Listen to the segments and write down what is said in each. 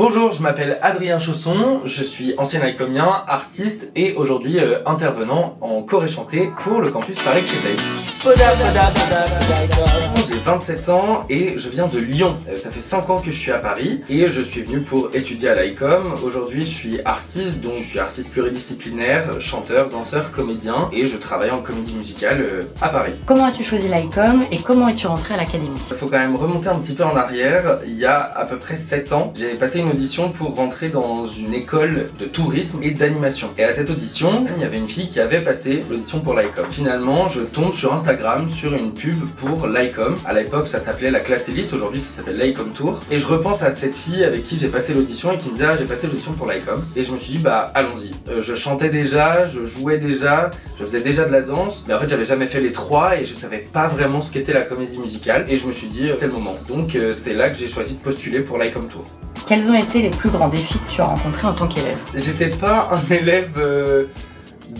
Bonjour, je m'appelle Adrien Chausson, je suis ancien icomien, artiste et aujourd'hui intervenant en choré chanté pour le campus Paris-Créteil. J'ai 27 ans et je viens de Lyon. Ça fait 5 ans que je suis à Paris et je suis venu pour étudier à l'ICOM. Aujourd'hui je suis artiste, donc je suis artiste pluridisciplinaire, chanteur, danseur, comédien et je travaille en comédie musicale à Paris. Comment as-tu choisi l'ICOM et comment es-tu rentré à l'académie? Il faut quand même remonter un petit peu en arrière. Il y a à peu près 7 ans, j'ai passé une audition pour rentrer dans une école de tourisme et d'animation. Et à cette audition, il y avait une fille qui avait passé l'audition pour l'ICOM. Finalement, je tombe sur Instagram sur une pub pour l'ICOM. À l'époque, ça s'appelait la classe élite, aujourd'hui ça s'appelle l'ICOM Tour. Et je repense à cette fille avec qui j'ai passé l'audition et qui me disait « Ah, j'ai passé l'audition pour l'ICOM ». Et je me suis dit « Bah, allons-y ». Je chantais déjà, je jouais déjà, je faisais déjà de la danse, mais en fait j'avais jamais fait les trois et je savais pas vraiment ce qu'était la comédie musicale. Et je me suis dit « C'est le moment ». Donc c'est là que j'ai choisi de postuler pour l'ICOM Tour. Quels ont été les plus grands défis que tu as rencontrés en tant qu'élève? J'étais pas un élève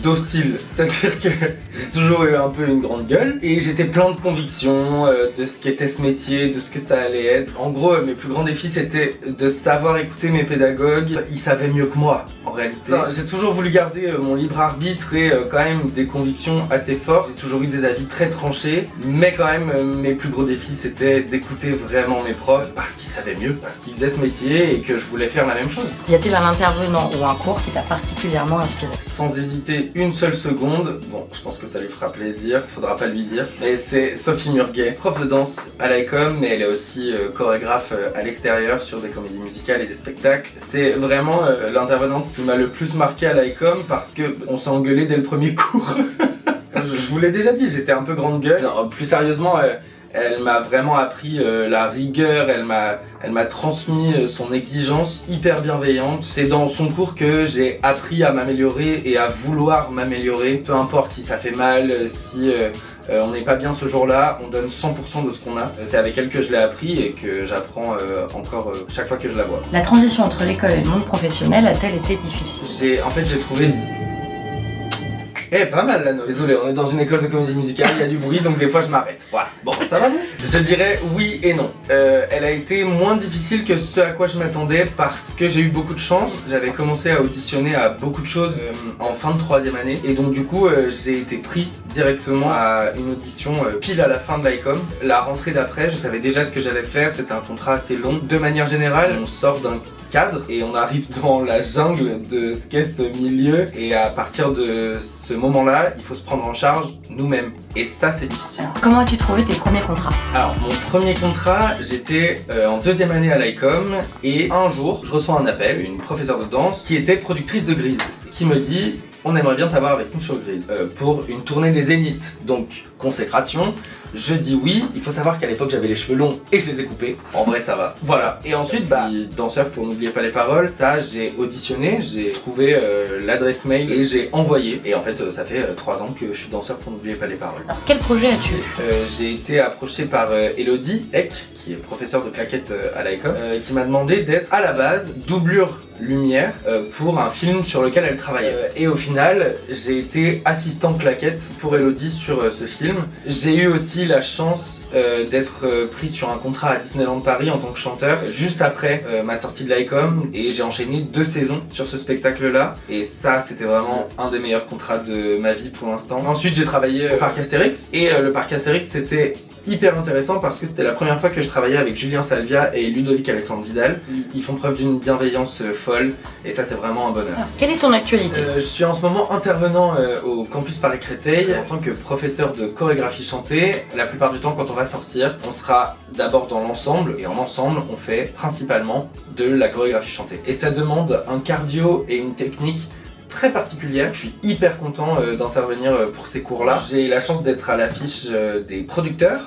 docile, c'est-à-dire que j'ai toujours eu un peu une grande gueule et j'étais plein de convictions de ce qu'était ce métier, de ce que ça allait être. En gros, mes plus grands défis c'était de savoir écouter mes pédagogues. Ils savaient mieux que moi en réalité. J'ai toujours voulu garder mon libre arbitre et quand même des convictions assez fortes. J'ai toujours eu des avis très tranchés, mais quand même mes plus gros défis c'était d'écouter vraiment mes profs parce qu'ils savaient mieux, parce qu'ils faisaient ce métier et que je voulais faire la même chose. Y a-t-il un intervenant ou un cours qui t'a particulièrement inspiré? Sans hésiter une seule seconde, bon je pense que ça lui fera plaisir, faudra pas lui dire, mais c'est Sophie Murguet, prof de danse à l'ICOM, mais elle est aussi chorégraphe à l'extérieur sur des comédies musicales et des spectacles. C'est vraiment l'intervenante qui m'a le plus marqué à l'ICOM parce que on s'est engueulé dès le premier cours. Je vous l'ai déjà dit, j'étais un peu grande gueule. Non, plus sérieusement, elle m'a vraiment appris la rigueur, elle m'a transmis son exigence hyper bienveillante. C'est dans son cours que j'ai appris à m'améliorer et à vouloir m'améliorer. Peu importe si ça fait mal, si on n'est pas bien ce jour-là, on donne 100% de ce qu'on a. C'est avec elle que je l'ai appris et que j'apprends encore chaque fois que je la vois. La transition entre l'école et le monde professionnel a-t-elle été difficile? En fait j'ai trouvé... pas mal là, non. Désolé, on est dans une école de comédie musicale, il y a du bruit donc des fois je m'arrête. Voilà, bon ça va. Je dirais oui et non. Elle a été moins difficile que ce à quoi je m'attendais parce que j'ai eu beaucoup de chance. J'avais commencé à auditionner à beaucoup de choses en fin de 3e année et donc du coup j'ai été pris directement à une audition pile à la fin de l'ICOM. La rentrée d'après, je savais déjà ce que j'allais faire, c'était un contrat assez long. De manière générale, on sort d'un cadre et on arrive dans la jungle de ce qu'est ce milieu et à partir de ce moment-là, il faut se prendre en charge nous-mêmes et ça c'est difficile. Alors, comment as-tu trouvé tes premiers contrats? Alors mon premier contrat, j'étais en 2e année à l'ICOM et un jour je reçois un appel, une professeure de danse qui était productrice de Grise qui me dit on aimerait bien t'avoir avec nous sur Grise pour une tournée des Zéniths, donc consécration. Je dis oui, il faut savoir qu'à l'époque j'avais les cheveux longs et je les ai coupés, en vrai ça va. Voilà, et ensuite danseur pour n'oublier pas les paroles, ça j'ai auditionné, j'ai trouvé l'adresse mail et j'ai envoyé. Et en fait ça fait 3 ans que je suis danseur pour n'oublier pas les paroles. Alors quel projet as-tu eu? J'ai été approché par Elodie Eck, qui est professeure de claquettes à l'ICOM, qui m'a demandé d'être à la base doublure lumière pour un film sur lequel elle travaillait. Et au final, j'ai été assistant claquette pour Elodie sur ce film. J'ai eu aussi la chance d'être pris sur un contrat à Disneyland Paris en tant que chanteur juste après ma sortie de l'ICOM et j'ai enchaîné 2 saisons sur ce spectacle-là et ça c'était vraiment un des meilleurs contrats de ma vie pour l'instant. Ensuite j'ai travaillé au parc Astérix et le parc Astérix c'était hyper intéressant parce que c'était la première fois que je travaillais avec Julien Salvia et Ludovic Alexandre Vidal. Ils font preuve d'une bienveillance folle et ça c'est vraiment un bonheur. Alors, quelle est ton actualité? Je suis en ce moment intervenant au campus Paris-Créteil en tant que professeur de chorégraphie chantée. La plupart du temps quand on va sortir, on sera d'abord dans l'ensemble et en ensemble on fait principalement de la chorégraphie chantée. Et ça demande un cardio et une technique très particulière. Je suis hyper content d'intervenir pour ces cours-là. J'ai la chance d'être à l'affiche des Producteurs,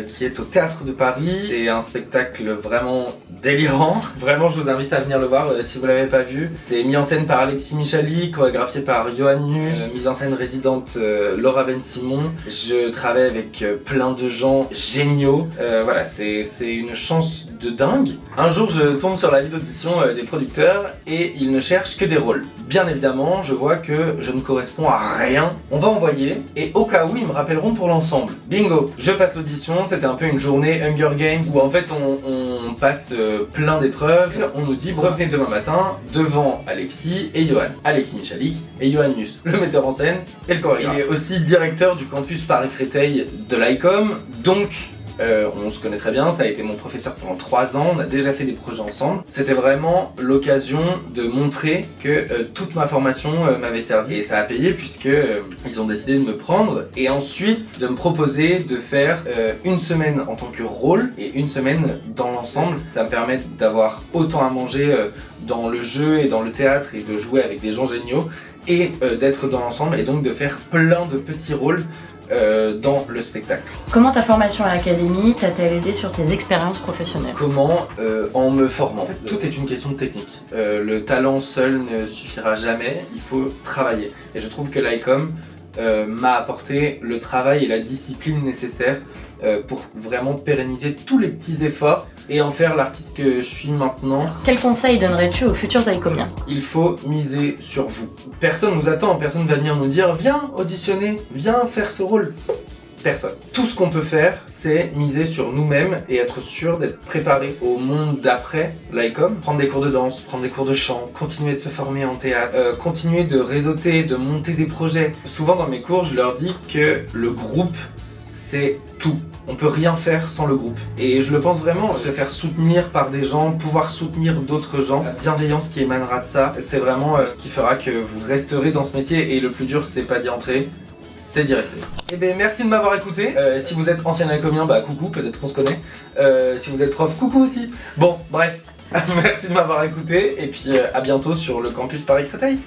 qui est au Théâtre de Paris. C'est un spectacle vraiment délirant. Vraiment, je vous invite à venir le voir si vous l'avez pas vu. C'est mis en scène par Alexis Michali, chorégraphié par Johan Nus, mise en scène résidente Laura Ben-Simon. Je travaille avec plein de gens géniaux. Voilà, c'est une chance de dingue. Un jour, je tombe sur la vidéo d'audition des Producteurs et ils ne cherchent que des rôles. Bien évidemment, je vois que je ne corresponds à rien. On va envoyer et au cas où, ils me rappelleront pour l'ensemble. Bingo! Je passe l'audition, c'était un peu une journée Hunger Games où en fait on on passe plein d'épreuves. On nous dit, revenez demain matin devant Alexis et Johan. Alexis Michalik et Johan Mus, le metteur en scène et le chorégraphe. Il est aussi directeur du campus Paris-Créteil de l'ICOM, donc on se connaît très bien, ça a été mon professeur pendant 3 ans, on a déjà fait des projets ensemble. C'était vraiment l'occasion de montrer que toute ma formation m'avait servi et ça a payé puisque ils ont décidé de me prendre et ensuite de me proposer de faire une semaine en tant que rôle et une semaine dans l'ensemble. Ça me permet d'avoir autant à manger dans le jeu et dans le théâtre et de jouer avec des gens géniaux et d'être dans l'ensemble et donc de faire plein de petits rôles dans le spectacle. Comment ta formation à l'académie t'a-t-elle aidé sur tes expériences professionnelles? Comment en me formant. En fait, tout est une question de technique. Le talent seul ne suffira jamais, il faut travailler. Et je trouve que l'ICOM m'a apporté le travail et la discipline nécessaires pour vraiment pérenniser tous les petits efforts et en faire l'artiste que je suis maintenant. Quel conseil donnerais-tu aux futurs ICOMiens? Il faut miser sur vous. Personne nous attend, personne va venir nous dire « Viens auditionner, viens faire ce rôle ». Personne. Tout ce qu'on peut faire, c'est miser sur nous-mêmes et être sûr d'être préparé au monde d'après l'ICOM. Prendre des cours de danse, prendre des cours de chant, continuer de se former en théâtre, continuer de réseauter, de monter des projets. Souvent dans mes cours, je leur dis que le groupe, c'est tout. On peut rien faire sans le groupe. Et je le pense vraiment, se faire soutenir par des gens, pouvoir soutenir d'autres gens, la bienveillance qui émanera de ça, c'est vraiment ce qui fera que vous resterez dans ce métier et le plus dur, c'est pas d'y entrer, c'est d'y rester. Et bien merci de m'avoir écouté. Si vous êtes ancien ICOMien, bah coucou, peut-être qu'on se connaît. Si vous êtes prof, coucou aussi. Bon, bref, merci de m'avoir écouté et puis à bientôt sur le campus Paris-Créteil.